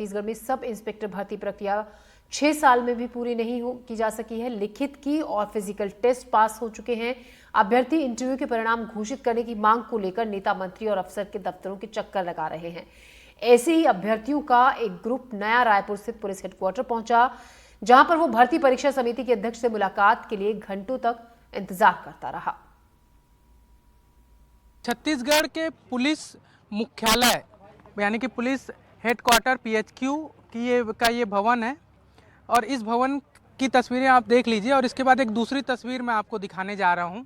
छत्तीसगढ़ में sub inspector भर्ती प्रक्रिया 6 साल में भी पूरी नहीं की जा सकी है। लिखित की और फिजिकल टेस्ट पास हो चुके हैं। अभ्यर्थी इंटरव्यू के परिणाम घोषित करने की मांग को लेकर नेता, मंत्री और अफसर के दफ्तरों के चक्कर लगा रहे हैं। ऐसे ही अभ्यर्थियों का एक ग्रुप नया रायपुर स्थित पुलिस हेडक्वार्टर पहुंचा, जहां पर वो भर्ती परीक्षा समिति के अध्यक्ष से मुलाकात के लिए घंटों तक इंतजार करता रहा। छत्तीसगढ़ के पुलिस मुख्यालय यानी कि पुलिस हेडक्वार्टर PHQ का ये भवन है और इस भवन की तस्वीरें आप देख लीजिए। और इसके बाद एक दूसरी तस्वीर मैं आपको दिखाने जा रहा हूं,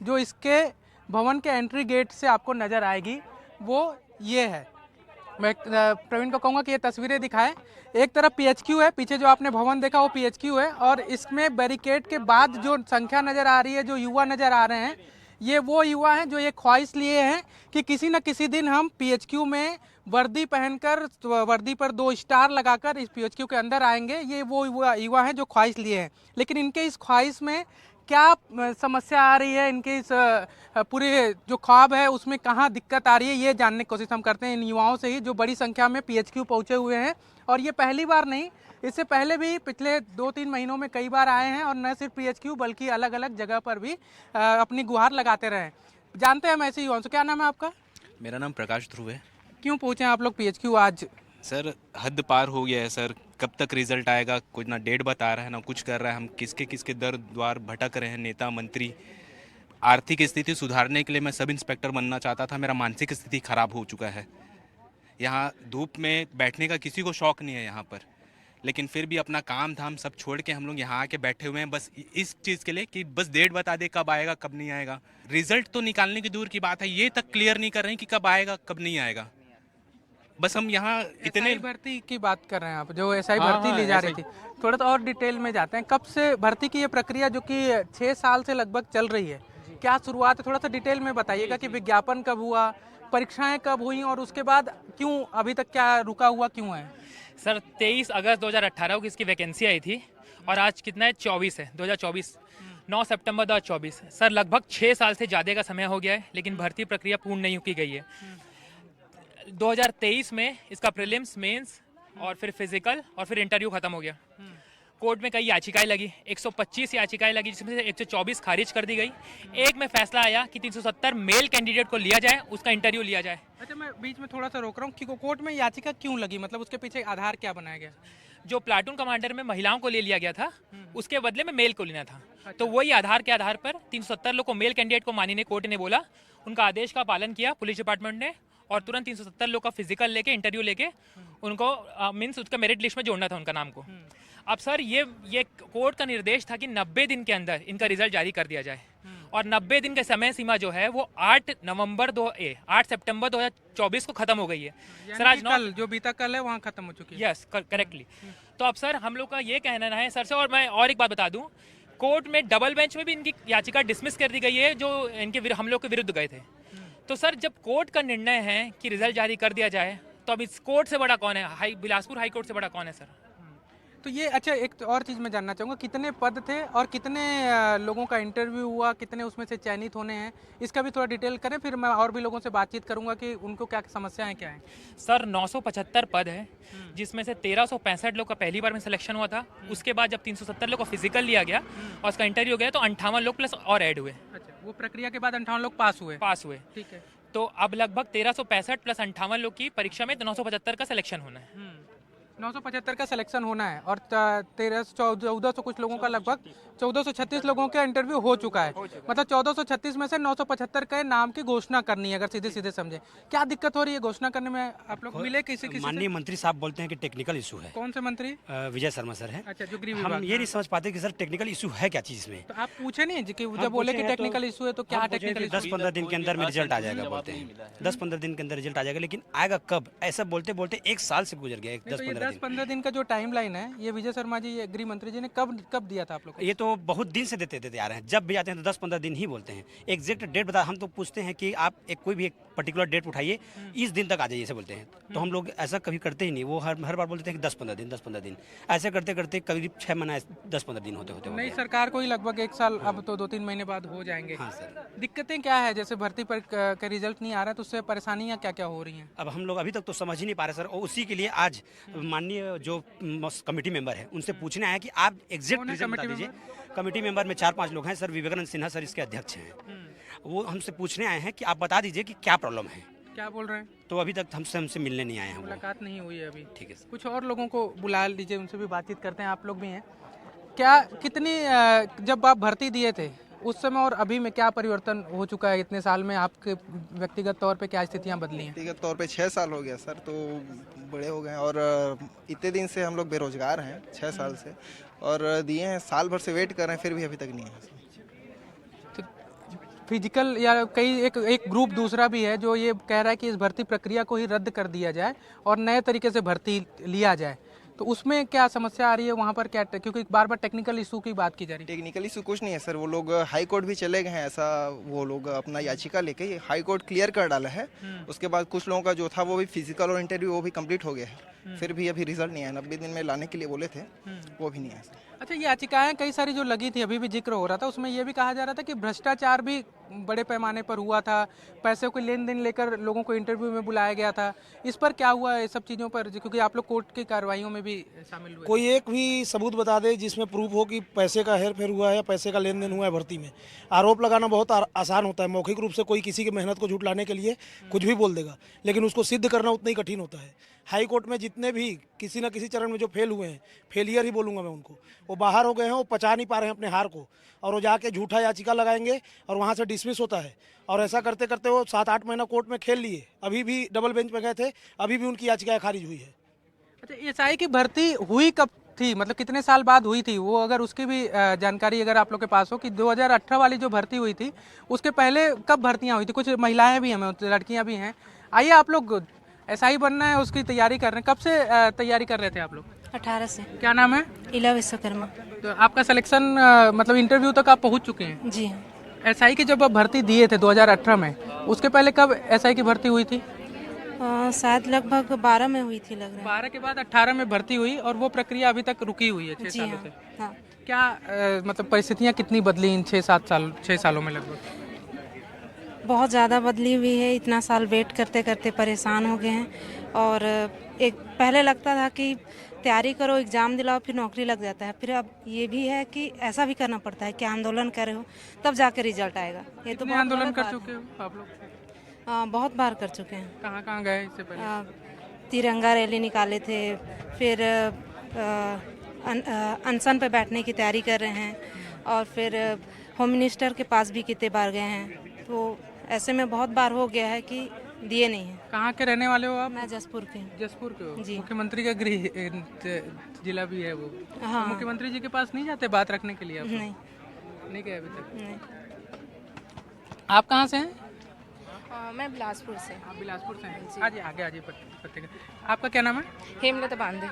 जो इसके भवन के एंट्री गेट से आपको नज़र आएगी, वो ये है। मैं प्रवीण को कहूँगा कि ये तस्वीरें दिखाएं। एक तरफ PHQ है, पीछे जो आपने भवन देखा वो PHQ है, और इसमें बैरिकेड के बाद जो संख्या नज़र आ रही है, जो युवा नज़र आ रहे हैं, ये वो युवा हैं जो ये ख्वाहिश लिए हैं कि किसी न किसी दिन हम PHQ में वर्दी पहनकर, वर्दी पर 2 स्टार लगाकर इस PHQ के अंदर आएंगे। ये वो युवा हैं जो ख्वाहिश लिए हैं। लेकिन इनके इस ख्वाहिश में क्या समस्या आ रही है, इनके इस पूरे जो ख्वाब है उसमें कहाँ दिक्कत आ रही है, ये जानने की कोशिश हम करते हैं इन युवाओं से ही, जो बड़ी संख्या में PHQ पहुँचे हुए हैं। और ये पहली बार नहीं, इससे पहले भी पिछले 2-3 महीनों में कई बार आए हैं और न सिर्फ PHQ बल्कि अलग अलग जगह पर भी अपनी गुहार लगाते रहे। जानते हैं हम ऐसे युवाओं से। क्या नाम है आपका? मेरा नाम प्रकाश ध्रुव है। क्यों पहुँचे आप लोग PHQ आज? सर हद पार हो गया है सर, कब तक रिजल्ट आएगा, कुछ ना डेट बता रहा है ना कुछ कर रहा है। हम किसके किसके दर द्वार भटक रहे हैं, नेता मंत्री। आर्थिक स्थिति सुधारने के लिए मैं सब इंस्पेक्टर बनना चाहता था, मेरा मानसिक स्थिति खराब हो चुका है। यहाँ धूप में बैठने का किसी को शौक नहीं है यहाँ पर, लेकिन फिर भी अपना काम धाम सब छोड़ के हम लोग यहाँ आके बैठे हुए हैं बस इस चीज़ के लिए कि बस डेट बता दे कब आएगा कब नहीं आएगा। रिजल्ट तो निकालने की दूर की बात है, ये तक क्लियर नहीं कर रहे हैं कि कब आएगा कब नहीं आएगा। बस हम यहाँ इतने SI भर्ती की बात कर रहे हैं आप, जो SI भर्ती ली जा रही थी, थोड़ा तो और डिटेल में जाते हैं। कब से भर्ती की ये प्रक्रिया जो कि 6 साल से लगभग चल रही है, क्या शुरुआत है, थोड़ा सा डिटेल में बताइएगा कि विज्ञापन कब हुआ, परीक्षाएं कब हुई और उसके बाद क्यों अभी तक क्या रुका हुआ क्यों है? सर 23 अगस्त 2018 को इसकी वैकेंसी आई थी और आज कितना है 24 है 2024, 9 सितंबर 2024। सर लगभग 6 साल से ज़्यादा का समय हो गया है, लेकिन भर्ती प्रक्रिया पूर्ण नहीं की गई है। 2023 में इसका प्रीलिम्स, मेंस और फिर फिजिकल और फिर इंटरव्यू खत्म हो गया। कोर्ट में कई याचिकाएं लगी, 125 याचिकाएं लगी, जिसमें से 124 खारिज कर दी गई। एक में फैसला आया कि 370 मेल कैंडिडेट को लिया जाए, उसका इंटरव्यू लिया जाए। अच्छा, मैं बीच में थोड़ा सा रोक रहा हूँ कि कोर्ट में याचिका क्यों लगी, मतलब उसके पीछे आधार क्या बनाया गया? जो प्लाटून कमांडर में महिलाओं को ले लिया गया था, उसके बदले में मेल को लेना था। तो वही आधार के आधार पर 370 लोग को, मेल कैंडिडेट को माननीय कोर्ट ने बोला, उनका आदेश का पालन किया पुलिस डिपार्टमेंट ने, और तुरंत 370 लोग का फिजिकल लेके, इंटरव्यू लेके उनको मीन्स उसका मेरिट लिस्ट में जोड़ना था उनका नाम को। अब सर ये कोर्ट का निर्देश था कि 90 दिन के अंदर इनका रिजल्ट जारी कर दिया जाए, और 90 दिन का समय सीमा जो है वो 8 सितंबर 2024 को खत्म हो गई है। सर आज कल जो बीता कल है वहाँ खत्म हो चुकी है। Yes, correctly. तो अब सर हम लोग का ये कहना है सर से, और मैं और एक बात बता दूं, कोर्ट में डबल बेंच में भी इनकी याचिका डिसमिस कर दी गई है जो हम लोग के विरुद्ध गए थे। तो सर जब कोर्ट का निर्णय है कि रिजल्ट जारी कर दिया जाए, तो अब इस कोर्ट से बड़ा कौन है? बिलासपुर हाई कोर्ट से बड़ा कौन है सर? तो ये अच्छा, एक और चीज़ मैं जानना चाहूँगा, कितने पद थे और कितने लोगों का इंटरव्यू हुआ, कितने उसमें से चयनित होने हैं, इसका भी थोड़ा डिटेल करें, फिर मैं और भी लोगों से बातचीत करूँगा कि उनको क्या समस्याएं क्या हैं। सर 975 पद है, जिसमें से 1365 लोग का पहली बार में सिलेक्शन हुआ था। उसके बाद जब 370 लोग का फिजिकल लिया गया और उसका इंटरव्यू गया, तो 58 लोग प्लस और ऐड हुए। अच्छा, वो प्रक्रिया के बाद 58 लोग पास हुए। ठीक है। तो अब लगभग 1365 प्लस 58 लोग की परीक्षा में 975 का सिलेक्शन होना है। 975 का सिलेक्शन होना है और 1400 कुछ लोगों का, लगभग 1436 लोगों का इंटरव्यू हो चुका है। मतलब 1436 में से 975 के नाम की घोषणा करनी है, अगर सीधे सीधे समझे। क्या दिक्कत हो रही है घोषणा करने में? आप लोग मिले किसी माननीय मंत्री साहब बोलते हैं कि टेक्निकल इशू है। कौन से मंत्री? विजय शर्मा सर है। अच्छा, जो गृह हम विभाग। ये नहीं समझ पाते कि सर टेक्निकल इशू है क्या चीज में। तो आप पूछे नहीं कि जब बोले कि टेक्निकल इशू है तो क्या टेक्निकल इशू? 10-15 दिन के अंदर में रिजल्ट आ जाएगा बोलते हैं। 10-15 दिन के अंदर रिजल्ट आ जाएगा, लेकिन आएगा कब? ऐसा बोलते बोलते 1 साल से गुजर गया, 10-15 15 दिन। 10-15 दिन का जो टाइम लाइन है, ये विजय शर्मा जी, ये गृह मंत्री जी ने कब दिया था आप लोग को? ये तो बहुत दिन से देते आ रहे हैं। जब भी आते हैं तो 10-15 दिन ही बोलते हैं। एग्जैक्ट डेट बता, हम तो पूछते हैं कि आप कोई भी एक पर्टिकुलर डेट उठाइए, इस दिन तक आ जाइए, ऐसे बोलते हैं। तो हम लोग ऐसा कभी करते ही नहीं। वो हर बार बोलते हैं कि 10-15 दिन। ऐसे करते करते करीब 6 महीना 10-15 दिन होते हो नई गए। सरकार को ही लगभग 1 साल, अब तो 2-3 महीने बाद हो जाएंगे। हाँ सर। दिक्कतें क्या है? जैसे भर्ती पर का रिजल्ट नहीं आ रहा है, तो उससे परेशानियां क्या क्या हो रही हैं? अब हम लोग अभी तक तो समझ ही नहीं पा रहे सर, और उसी के लिए आज माननीय जो कमेटी मेंबर है उनसे पूछना है कि आप एग्जैक्ट कौन है रीजन बता कमेटी दीजिए। कमेटी मेंबर में 4-5 लोग हैं सर। विवेकानंद सिन्हा सर इसके अध्यक्ष हैं। वो हमसे पूछने आए हैं कि आप बता दीजिए कि क्या प्रॉब्लम है। क्या बोल रहे हैं? तो अभी तक हमसे मिलने नहीं आए हैं वो। मुलाकात नहीं हुई है अभी। ठीक है सर। कुछ और लोगों को बुला लीजिए, उनसे भी बातचीत करते हैं। आप लोग भी हैं क्या? जब आप भर्ती दिए थे उस समय और अभी में क्या परिवर्तन हो चुका है? इतने साल में आपके व्यक्तिगत तौर पे क्या स्थितियां बदली हैं? व्यक्तिगत तौर पे 6 साल हो गया सर, तो बड़े हो गए हैं। और इतने दिन से हम लोग बेरोजगार हैं, 6 साल से, और दिए हैं। साल भर से वेट कर रहे हैं, फिर भी अभी तक नहीं है। फिजिकल या एक ग्रुप दूसरा भी है जो ये कह रहा है कि इस भर्ती प्रक्रिया को ही रद्द कर दिया जाए और नए तरीके से भर्ती लिया जाए। तो उसमें क्या समस्या आ रही है वहाँ पर? क्या, क्योंकि बार बार टेक्निकल इशू की बात की जा रही है। टेक्निकल इशू कुछ नहीं है सर। वो लोग हाई कोर्ट भी चले गए हैं, ऐसा वो लोग अपना याचिका लेके हाई कोर्ट क्लियर कर डाला है। उसके बाद कुछ लोगों का जो था वो भी फिजिकल और इंटरव्यू वो भी कंप्लीट हो गया है, फिर भी अभी रिजल्ट नहीं आया। 90 दिन में लाने के लिए बोले थे, वो भी नहीं आया सर। अच्छा, ये याचिकाएं कई सारी जो लगी थी, अभी भी जिक्र हो रहा था, उसमें ये भी कहा जा रहा था कि भ्रष्टाचार भी बड़े पैमाने पर हुआ था, पैसे को लेन देन लेकर लोगों को इंटरव्यू में बुलाया गया था। इस पर क्या हुआ है, सब चीज़ों पर? क्योंकि आप लोग कोर्ट की कार्रवाइयों में भी शामिल हुए। कोई एक भी सबूत बता दे जिसमें प्रूफ हो कि पैसे का हेर फेर हुआ है या पैसे का लेन देन हुआ है भर्ती में। आरोप लगाना बहुत आसान होता है। मौखिक रूप से कोई किसी की मेहनत को झुठलाने के लिए कुछ भी बोल देगा, लेकिन उसको सिद्ध करना उतना ही कठिन होता है। हाई कोर्ट में जितने भी किसी न किसी चरण में जो फेल हुए हैं, फेलियर ही बोलूँगा मैं उनको, वो बाहर हो गए हैं। वो पचा नहीं पा रहे हैं अपने हार को, और वो जाके झूठा याचिका लगाएंगे और वहाँ से डिसमिस होता है। और ऐसा करते करते वो 7-8 महीना कोर्ट में खेल लिए। अभी भी डबल बेंच पे गए थे, अभी भी उनकी याचिका खारिज हुई है। अच्छा, एसआई की भर्ती हुई कब थी? मतलब कितने साल बाद हुई थी वो? अगर उसकी भी जानकारी अगर आप लोग के पास हो कि 2018 वाली जो भर्ती हुई थी उसके पहले कब भर्तियां हुई थी? कुछ महिलाएं भी हैं, लड़कियां भी हैं। आइए, आप लोग एसआई बनना है, उसकी तैयारी कर रहे हैं। कब से तैयारी कर रहे थे आप लोग? 18 से। क्या नाम है? इला विश्वकर्मा। तो आपका सिलेक्शन मतलब इंटरव्यू तक आप पहुंच चुके हैं? जी हाँ। एसआई की जब आप भर्ती दिए थे 2018 में, उसके पहले कब एसआई की भर्ती हुई थी? शायद लगभग 12 में हुई थी, लग रहा 12 के बाद 18 में भर्ती हुई, और वो प्रक्रिया अभी तक रुकी हुई है 6 है। जी सालों हाँ। से। हाँ। क्या मतलब परिस्थितियाँ कितनी बदली इन 6 सालों में लगभग? बहुत ज़्यादा बदली हुई है। इतना साल वेट करते करते परेशान हो गए हैं। और एक पहले लगता था कि तैयारी करो, एग्ज़ाम दिलाओ, फिर नौकरी लग जाता है। फिर अब ये भी है कि ऐसा भी करना पड़ता है कि आंदोलन कर रहे हो तब जाके रिजल्ट आएगा। ये तो बहुत आंदोलन गलत कर बात चुके है। हो आप लोग? बहुत बार कर चुके हैं। कहाँ कहाँ गए इससे पहले? तिरंगा रैली निकाले थे, फिर अनशन पे बैठने की तैयारी कर रहे हैं, और फिर होम मिनिस्टर के पास भी कितने बार गए हैं। तो ऐसे में बहुत बार हो गया है कि दिए नहीं हैं। कहाँ के रहने वाले हो आप? मैं जसपुर की हूँ। जसपुर के हो? जी। मुख्यमंत्री का गृह जिला भी है वो। हाँ। तो मुख्यमंत्री जी के पास नहीं जाते बात रखने के लिए आप लोग? नहीं नहीं गए अभी तक? नहीं। आप कहाँ से हैं? मैं बिलासपुर से। आप बिलासपुर से हैं? आइए आगे आइए पत्ते का। आपका क्या नाम है? हेमलता बांधे।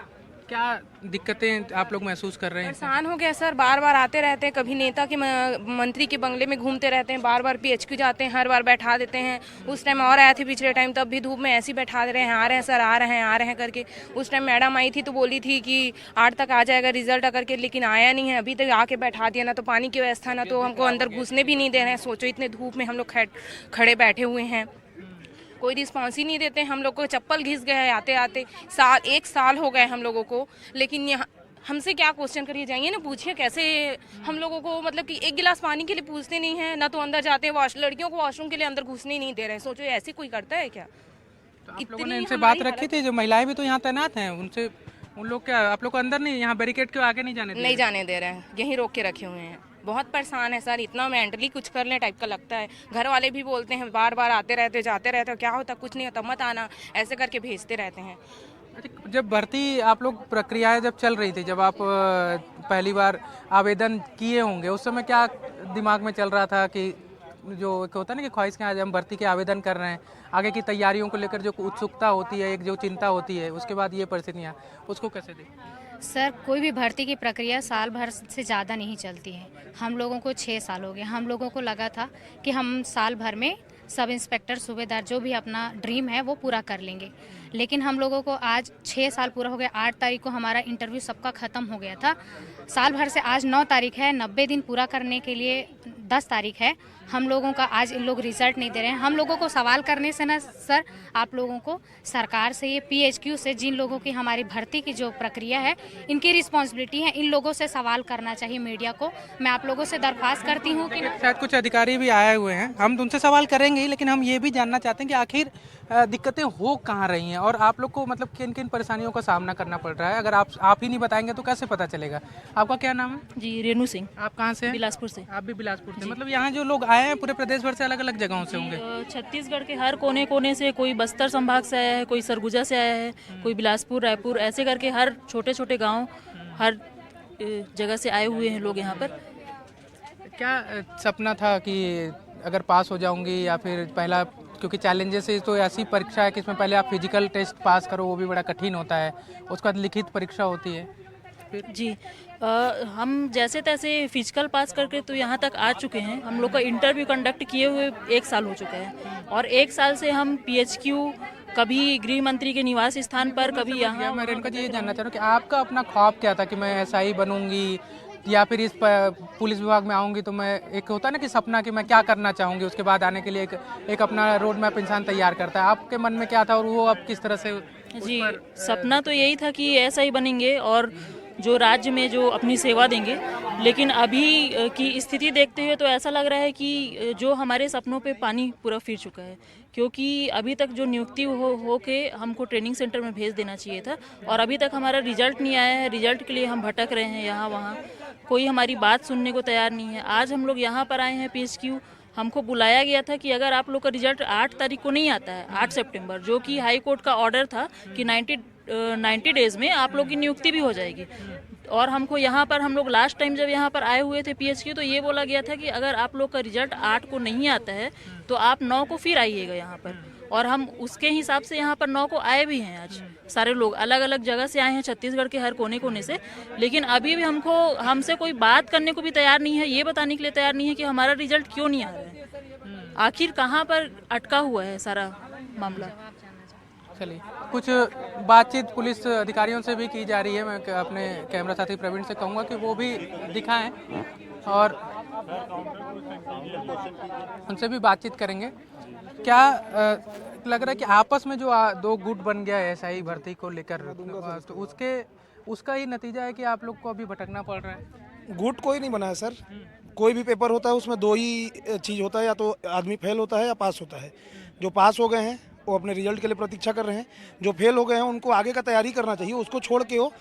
क्या दिक्कतें आप लोग महसूस कर रहे हैं? परेशान हो गए सर, बार बार आते रहते हैं। कभी नेता के मंत्री के बंगले में घूमते रहते हैं, बार बार पीएचक्यू जाते हैं, हर बार बैठा देते हैं। उस टाइम और आए थे पिछले टाइम, तब भी धूप में ऐसे ही बैठा दे रहे हैं, आ रहे हैं सर, आ रहे हैं करके। उस टाइम मैडम आई थी तो बोली थी कि 8 तक आ जाएगा रिजल्ट करके, लेकिन आया नहीं है। अभी तक आके बैठा दिया, ना तो पानी की व्यवस्था, ना तो हमको अंदर घुसने भी नहीं दे रहे हैं। सोचो, इतने धूप में हम लोग खड़े बैठे हुए हैं, कोई रिस्पॉन्स ही नहीं देते। हम लोग को चप्पल घिस गए है आते आते। 1 साल हो गए हम लोगों को, लेकिन यहाँ हमसे क्या क्वेश्चन करिए, जाइए ना पूछिए कैसे हम लोगों को, मतलब कि 1 गिलास पानी के लिए पूछते नहीं है, ना तो अंदर जाते हैं। लड़कियों को वॉशरूम के लिए अंदर घुसने ही नहीं दे रहे हैं। सोचो, ऐसे कोई करता है क्या? तो आप लोगों ने इनसे बात रखी थी? जो महिलाएं भी तो यहाँ तैनात हैं, उनसे उन लोग क्या आप लोग को अंदर नहीं, यहाँ बैरिकेड के आगे नहीं जाने दे रहे? नहीं जाने दे रहे हैं, यहीं रोक के रखे हुए हैं। बहुत परेशान है सर, इतना मेंटली कुछ कर ले टाइप का लगता है। घर वाले भी बोलते हैं, बार बार आते रहते जाते रहते हो, क्या होता, कुछ नहीं होता, मत आना, ऐसे करके भेजते रहते हैं। अच्छा, जब भर्ती आप लोग प्रक्रियाएं जब चल रही थी, जब आप पहली बार आवेदन किए होंगे, उस समय क्या दिमाग में चल रहा था कि जो एक होता है ना कि ख्वाहिश के आज हम भर्ती के आवेदन कर रहे हैं, आगे की तैयारियों को लेकर जो उत्सुकता होती है, एक जो चिंता होती है, उसके बाद ये परिस्थितियाँ, उसको कैसे देखें? सर, कोई भी भर्ती की प्रक्रिया साल भर से ज़्यादा नहीं चलती है। हम लोगों को 6 साल हो गए। हम लोगों को लगा था कि हम साल भर में सब इंस्पेक्टर, सूबेदार, जो भी अपना ड्रीम है वो पूरा कर लेंगे। लेकिन हम लोगों को आज 6 साल पूरा हो गया। 8 तारीख को हमारा इंटरव्यू सबका ख़त्म हो गया था। साल भर से आज 9 तारीख है, 90 दिन पूरा करने के लिए 10 तारीख है। हम लोगों का आज इन लोग रिजल्ट नहीं दे रहे हैं। हम लोगों को सवाल करने से ना सर, आप लोगों को सरकार से, ये PHQ से, जिन लोगों की हमारी भर्ती की जो प्रक्रिया है, इनकी रिस्पॉन्सिबिलिटी है, इन लोगों से सवाल करना चाहिए मीडिया को। मैं आप लोगों से दरख्वास्त करती हूँ कि शायद कुछ अधिकारी भी आए हुए हैं, हम उनसे सवाल करेंगे ही, लेकिन हम ये भी जानना चाहते हैं कि आखिर दिक्कतें हो कहाँ रही हैं और आप लोग को मतलब किन किन परेशानियों का सामना करना पड़ रहा है। अगर आप ही नहीं बताएंगे तो कैसे पता चलेगा। आपका क्या नाम है? जी, रेनू सिंह। आप कहाँ से हैं? बिलासपुर से। आप भी बिलासपुर से। मतलब यहाँ जो लोग आए हैं पूरे प्रदेश भर से अलग अलग जगहों से होंगे? छत्तीसगढ़ के हर कोने कोने से, कोई बस्तर संभाग से आया है, कोई सरगुजा से आया है, कोई बिलासपुर, रायपुर, ऐसे करके हर छोटे छोटे गांव, हर जगह से आए हुए हैं लोग यहाँ पर। क्या सपना था कि अगर पास हो जाऊंगी, या फिर पहला, क्योंकि चैलेंजेस है तो ऐसी परीक्षा है कि इसमें पहले आप फिजिकल टेस्ट पास करो, वो भी बड़ा कठिन होता है, उसके बाद लिखित परीक्षा होती है। जी, हम जैसे तैसे फिजिकल पास करके तो यहाँ तक आ चुके हैं। हम लोग का इंटरव्यू कंडक्ट किए हुए 1 साल हो चुका है और 1 साल से हम PHQ, कभी गृह मंत्री के निवास स्थान पर, कभी यहाँ। मैं रेणुका जी ये जानना चाह रहा हूँ कि आपका अपना ख्वाब क्या था कि मैं SI बनूंगी या फिर इस पुलिस विभाग में आऊंगी, तो मैं, एक होता है ना कि सपना कि मैं क्या करना चाहूँगी, उसके बाद आने के लिए एक अपना रोड मैप इंसान तैयार करता है। आपके मन में क्या था और वो अब किस तरह से? जी, सपना तो यही था कि SI बनेंगे और जो राज्य में जो अपनी सेवा देंगे। लेकिन अभी की स्थिति देखते हुए तो ऐसा लग रहा है कि जो हमारे सपनों पे पानी पूरा फिर चुका है, क्योंकि अभी तक जो नियुक्ति हो के हमको ट्रेनिंग सेंटर में भेज देना चाहिए था और अभी तक हमारा रिजल्ट नहीं आया है। रिजल्ट के लिए हम भटक रहे हैं यहाँ वहाँ, कोई हमारी बात सुनने को तैयार नहीं है। आज हम लोग यहाँ पर आए हैं PHQ, हमको बुलाया गया था कि अगर आप लोग का रिजल्ट 8 तारीख को नहीं आता है, 8 सितंबर, जो कि हाई कोर्ट का ऑर्डर था कि 90 डेज में आप लोग की नियुक्ति भी हो जाएगी। और हमको यहाँ पर, हम लोग लास्ट टाइम जब यहाँ पर आए हुए थे PHQ, तो ये बोला गया था कि अगर आप लोग का रिजल्ट 8 को नहीं आता है तो आप 9 को फिर आइएगा यहाँ पर। और हम उसके हिसाब से यहाँ पर 9 को आए भी हैं। आज सारे लोग अलग अलग जगह से आए हैं, छत्तीसगढ़ के हर कोने कोने से। लेकिन अभी भी हमसे कोई बात करने को भी तैयार नहीं है, ये बताने के लिए तैयार नहीं है कि हमारा रिजल्ट क्यों नहीं आ रहा है, आखिर कहाँ पर अटका हुआ है सारा मामला। चलिए, कुछ बातचीत पुलिस अधिकारियों से भी की जा रही है। मैं अपने कैमरा साथी प्रवीण से कहूँगा कि वो भी दिखाएं और उनसे भी बातचीत करेंगे। क्या लग रहा है कि आपस में जो 2 गुट बन गया है SI भर्ती को लेकर, तो उसका ही नतीजा है कि आप लोग को अभी भटकना पड़ रहा है? गुट कोई नहीं बना है सर। कोई भी पेपर होता है उसमें 2 ही चीज़ होता है, या तो आदमी फेल होता है या पास होता है। जो पास हो गए हैं वो अपने रिजल्ट के लिए प्रतीक्षा कर रहे हैं, जो फेल हो गए हैं उनको आगे का तैयारी करना चाहिए। उसको छोड़ के वो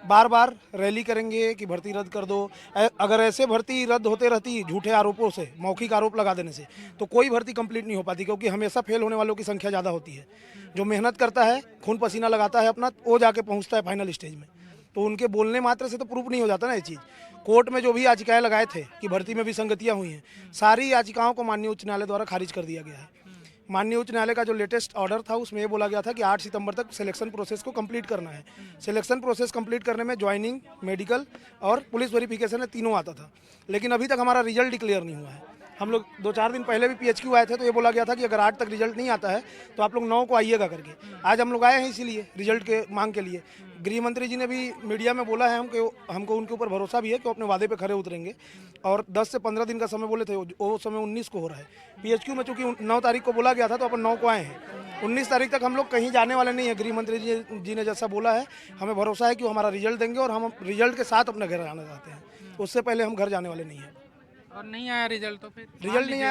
बार बार रैली करेंगे कि भर्ती रद्द कर दो। अगर ऐसे भर्ती रद्द होते रहती झूठे आरोपों से, मौखिक आरोप लगा देने से, तो कोई भर्ती कंप्लीट नहीं हो पाती, क्योंकि हमेशा फेल होने वालों की संख्या ज़्यादा होती है। जो मेहनत करता है, खून पसीना लगाता है अपना, वो जाके पहुँचता है फाइनल स्टेज में। तो उनके बोलने मात्र से तो प्रूफ नहीं हो जाता ना ये चीज़। कोर्ट में जो भी याचिकाएं लगाए थे कि भर्ती में विसंगतियां हुई हैं, सारी याचिकाओं को माननीय उच्च न्यायालय द्वारा खारिज कर दिया गया है। माननीय उच्च न्यायालय का जो लेटेस्ट ऑर्डर था उसमें ये बोला गया था कि 8 सितंबर तक सिलेक्शन प्रोसेस को कंप्लीट करना है। सिलेक्शन प्रोसेस कंप्लीट करने में ज्वाइनिंग, मेडिकल और पुलिस वेरिफिकेशन है, तीनों आता था। लेकिन अभी तक हमारा रिजल्ट डिक्लेयर नहीं हुआ है। हम लोग 2-4 दिन पहले भी PHQ आए थे, तो ये बोला गया था कि अगर 8 तक रिजल्ट नहीं आता है तो आप लोग 9 को आइएगा करके। आज हम लोग आए हैं इसीलिए, रिजल्ट के मांग के लिए। गृह मंत्री जी ने भी मीडिया में बोला है हमको उनके ऊपर भरोसा भी है कि वो अपने वादे पे खरे उतरेंगे, और 10 से 15 दिन का समय बोले थे, वो समय 19 को हो रहा है। PHQ में चूँकि 9 तारीख को बोला गया था तो अपन 9 को आए हैं। 19 तारीख तक हम लोग कहीं जाने वाले नहीं है। गृह मंत्री जी ने जैसा बोला है, हमें भरोसा है कि वो हमारा रिजल्ट देंगे और हम रिजल्ट के साथ अपने घर आना चाहते हैं। उससे पहले हम घर जाने वाले नहीं हैं। और नहीं आया रिजल्ट तो फिर? रिजल्ट नहीं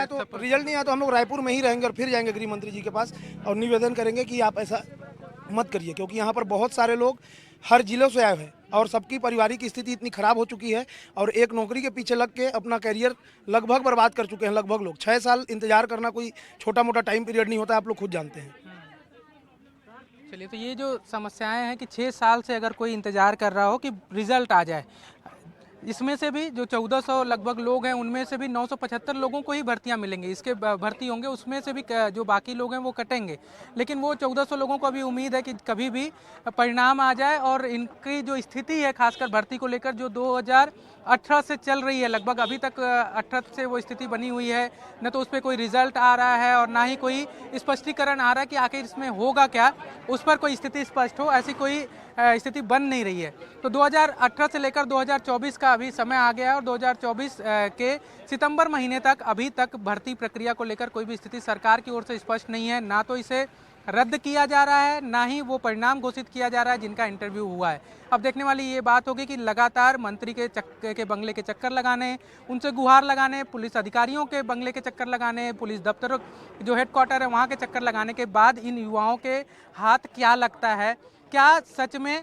आया तो हम लोग रायपुर में ही रहेंगे और फिर जाएंगे गृह मंत्री जी के पास और निवेदन करेंगे कि आप ऐसा मत करिए, क्योंकि यहाँ पर बहुत सारे लोग हर जिलों से आए हैं और सबकी पारिवारिक स्थिति इतनी ख़राब हो चुकी है और एक नौकरी के पीछे लग के अपना करियर लगभग बर्बाद कर चुके हैं। लगभग लोग 6 साल इंतजार करना कोई छोटा मोटा टाइम पीरियड नहीं होता, आप लोग खुद जानते हैं। चलिए, तो ये जो समस्याएं हैं कि 6 साल से अगर कोई इंतज़ार कर रहा हो कि रिज़ल्ट आ जाए, इसमें से भी जो 1400 लगभग लोग हैं उनमें से भी 975 लोगों को ही भर्तियां मिलेंगी, इसके भर्ती होंगे, उसमें से भी जो बाकी लोग हैं वो कटेंगे। लेकिन वो 1400 लोगों को अभी उम्मीद है कि कभी भी परिणाम आ जाए और इनकी जो स्थिति है खासकर भर्ती को लेकर जो 2018 से चल रही है, लगभग अभी तक 18 से वो स्थिति बनी हुई है, न तो उस पर कोई रिजल्ट आ रहा है और ना ही कोई स्पष्टीकरण आ रहा है कि आखिर इसमें होगा क्या, उस पर कोई स्थिति स्पष्ट हो, ऐसी कोई स्थिति बन नहीं रही है। तो 2018 से लेकर 2024 का अभी समय आ गया है और 2024 के सितंबर महीने तक अभी तक भर्ती प्रक्रिया को लेकर कोई भी स्थिति सरकार की ओर से स्पष्ट नहीं है। ना तो इसे रद्द किया जा रहा है, ना ही वो परिणाम घोषित किया जा रहा है जिनका इंटरव्यू हुआ है। अब देखने वाली ये बात होगी कि लगातार मंत्री के बंगले के चक्कर लगाने, उनसे गुहार लगाने, पुलिस अधिकारियों के बंगले के चक्कर लगाने, पुलिस दफ्तरों जो हेडक्वार्टर है वहाँ के चक्कर लगाने के बाद इन युवाओं के हाथ क्या लगता है, क्या सच में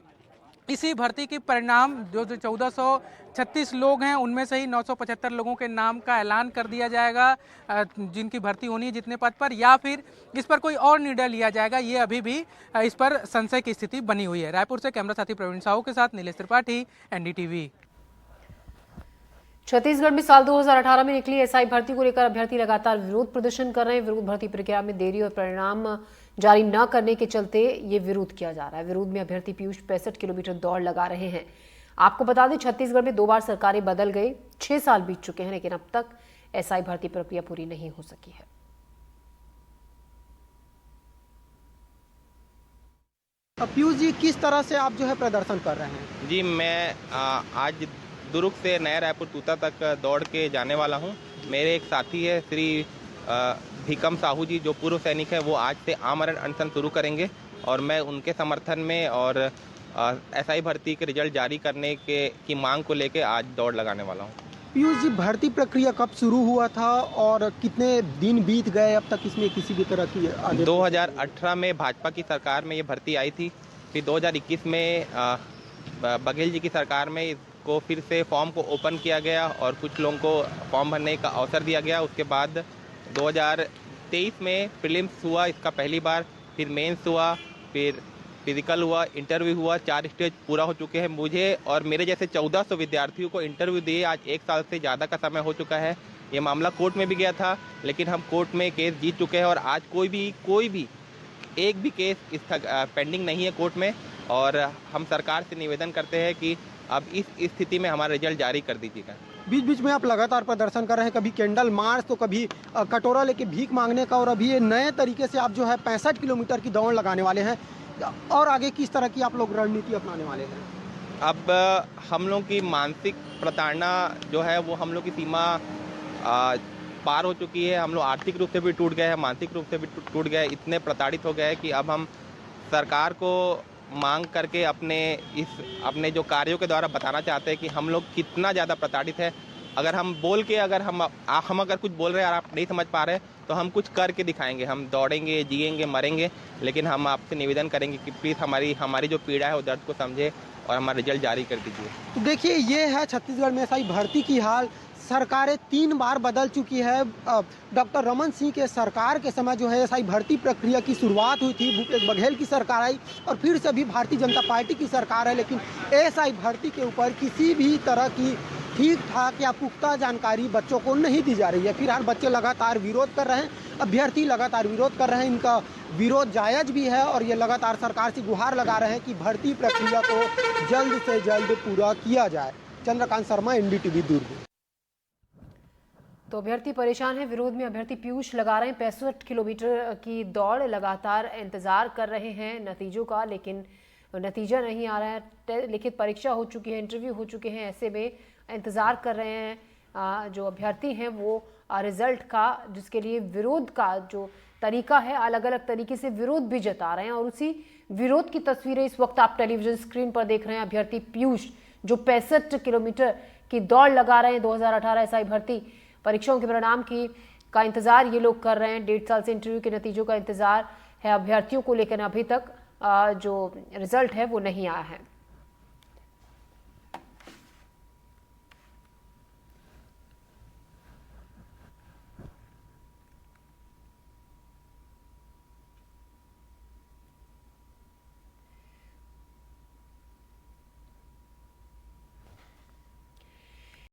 इसी भर्ती की परिणाम जो 1436 लोग हैं उनमें से ही 975 लोगों के नाम का ऐलान कर दिया जाएगा जिनकी भर्ती होनी है जितने पद पर, या फिर इस पर कोई और निर्णय लिया जाएगा, ये अभी भी इस पर संशय की स्थिति बनी हुई है। रायपुर से कैमरा साथी प्रवीण साहू के साथ नीलेश त्रिपाठी, एनडीटीवी। छत्तीसगढ़ में साल 2018 में निकली एसआई भर्ती को लेकर अभ्यर्थी लगातार विरोध प्रदर्शन कर रहे हैं। विरोध भर्ती प्रक्रिया में देरी और परिणाम जारी न करने के चलते ये विरोध किया जा रहा है। विरोध में अभ्यर्थी पीयूष 65 किलोमीटर दौड़ लगा रहे हैं। आपको बता दें छत्तीसगढ़ में 2 बार सरकारें बदल गई, 6 साल बीत चुके हैं, लेकिन अब तक एसआई भर्ती प्रक्रिया पूरी नहीं हो सकी है। पीयूष जी, किस तरह से आप जो है प्रदर्शन कर रहे हैं? जी, मैं आज दुर्ग से नया रायपुर तूता तक दौड़ के जाने वाला हूं। मेरे एक साथी है श्री भीकम साहू जी, जो पूर्व सैनिक है, वो आज से आमरण अनशन शुरू करेंगे और मैं उनके समर्थन में और एसआई भर्ती के रिजल्ट जारी करने की मांग को लेकर आज दौड़ लगाने वाला हूं। पीयूष जी, भर्ती प्रक्रिया कब शुरू हुआ था और कितने दिन बीत गए अब तक इसमें किसी भी तरह की? 2018 में भाजपा की सरकार में ये भर्ती आई थी, फिर 2021 में बघेल जी की सरकार में इसको फिर से फॉर्म को ओपन किया गया और कुछ लोगों को फॉर्म भरने का अवसर दिया गया। उसके बाद 2023 में प्रीलिम्स हुआ इसका पहली बार, फिर मेंस हुआ, फिर फिजिकल हुआ, इंटरव्यू हुआ, 4 स्टेज पूरा हो चुके हैं। मुझे और मेरे जैसे 1400 विद्यार्थियों को इंटरव्यू दिए आज 1 साल से ज़्यादा का समय हो चुका है। ये मामला कोर्ट में भी गया था, लेकिन हम कोर्ट में केस जीत चुके हैं और आज कोई भी एक भी केस पेंडिंग नहीं है कोर्ट में। और हम सरकार से निवेदन करते हैं कि अब इस स्थिति में हमारा रिजल्ट जारी कर दीजिएगा। बीच बीच में आप लगातार प्रदर्शन कर रहे हैं, कभी कैंडल मार्च तो कभी कटोरा लेके भीख मांगने का, और अभी ये नए तरीके से आप जो है 65 किलोमीटर की दौड़ लगाने वाले हैं। और आगे किस तरह की आप लोग रणनीति अपनाने वाले हैं? अब हम लोग की मानसिक प्रताड़ना जो है वो हम लोग की सीमा पार हो चुकी है। हम लोग आर्थिक रूप से भी टूट गए हैं, मानसिक रूप से भी टूट गए, इतने प्रताड़ित हो गए हैं कि अब हम सरकार को मांग करके अपने जो कार्यों के द्वारा बताना चाहते हैं कि हम लोग कितना ज़्यादा प्रताड़ित है। अगर हम बोल के अगर हम अगर कुछ बोल रहे हैं और आप नहीं समझ पा रहे तो हम कुछ करके दिखाएंगे। हम दौड़ेंगे, जिएंगे, मरेंगे, लेकिन हम आपसे निवेदन करेंगे कि प्लीज़ हमारी जो पीड़ा है वो दर्द को समझे और हमारा रिजल्ट जारी कर दीजिए। तो देखिए, ये है छत्तीसगढ़ में एसआई भर्ती की हाल। सरकारें 3 बार बदल चुकी है। डॉक्टर रमन सिंह के सरकार के समय जो है एसआई भर्ती प्रक्रिया की शुरुआत हुई थी, भूपेश बघेल की सरकार आई और फिर से अभी भारतीय जनता पार्टी की सरकार है, लेकिन एसआई भर्ती के ऊपर किसी भी तरह की ठीक ठाक या पुख्ता जानकारी बच्चों को नहीं दी जा रही है। फिलहाल बच्चे लगातार विरोध कर रहे हैं, अभ्यर्थी लगातार विरोध कर रहे हैं। इनका विरोध जायज भी है और ये लगातार सरकार से गुहार लगा रहे हैं कि भर्ती प्रक्रिया को जल्द से जल्द पूरा किया जाए। चंद्रकांत शर्मा, एनडीटीवी, दुर्ग। तो अभ्यर्थी परेशान है, विरोध में अभ्यर्थी पीयूष लगा रहे हैं 65 किलोमीटर की दौड़, लगातार इंतजार कर रहे हैं नतीजों का, लेकिन नतीजा नहीं आ रहा है। लिखित परीक्षा हो चुकी है, इंटरव्यू हो चुके हैं, ऐसे में इंतज़ार कर रहे हैं जो अभ्यर्थी हैं वो रिजल्ट का, जिसके लिए विरोध का जो तरीका है अलग अलग तरीके से विरोध भी जता रहे हैं। और उसी विरोध की तस्वीरें इस वक्त आप टेलीविजन स्क्रीन पर देख रहे हैं। अभ्यर्थी पीयूष जो 65 किलोमीटर की दौड़ लगा रहे हैं, 2018 एसआई भर्ती परीक्षाओं के परिणाम का इंतजार ये लोग कर रहे हैं। 1.5 साल से इंटरव्यू के नतीजों का इंतजार है अभ्यर्थियों को, लेकिन अभी तक जो रिजल्ट है वो नहीं आया है।